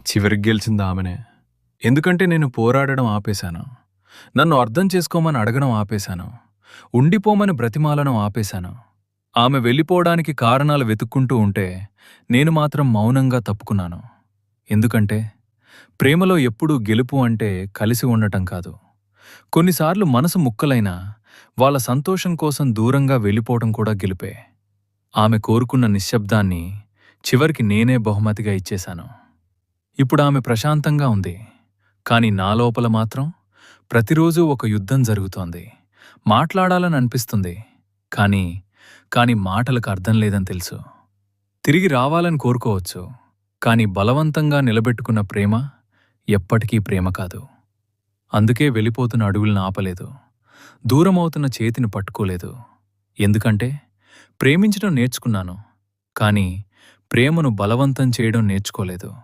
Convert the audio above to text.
చివరికి గెలిచింది ఆమెనే. ఎందుకంటే నేను పోరాడడం ఆపేశాను. నన్ను అర్థం చేసుకోమని అడగడం ఆపేశాను. ఉండిపోమని బ్రతిమాలడం ఆపేశాను. ఆమె వెళ్ళిపోవడానికి కారణాలు వెతుక్కుంటూ ఉంటే నేను మాత్రం మౌనంగా తప్పుకున్నాను. ఎందుకంటే ప్రేమలో ఎప్పుడూ గెలుపు అంటే కలిసి ఉండటం కాదు. కొన్నిసార్లు మనసు ముక్కలైనా వాళ్ళ సంతోషం కోసం దూరంగా వెళ్ళిపోవడం కూడా గెలుపే. ఆమె కోరుకున్న నిశ్శబ్దాన్ని చివరికి నేనే బహుమతిగా ఇచ్చేశాను. ఇప్పుడు ఆమె ప్రశాంతంగా ఉంది. కాని నా లోపల మాత్రం ప్రతిరోజూ ఒక యుద్ధం జరుగుతోంది. మాట్లాడాలని అనిపిస్తుంది. కాని మాటలకు అర్థం లేదని తెలుసు. తిరిగి రావాలని కోరుకోవచ్చు. కాని బలవంతంగా నిలబెట్టుకున్న ప్రేమ ఎప్పటికీ ప్రేమ కాదు. అందుకే వెళ్ళిపోతున్న అడుగులను ఆపలేదు. దూరమవుతున్న చేతిని పట్టుకోలేదు. ఎందుకంటే ప్రేమించడం నేర్చుకున్నాను. కాని ప్రేమను బలవంతం చేయడం నేర్చుకోలేదు.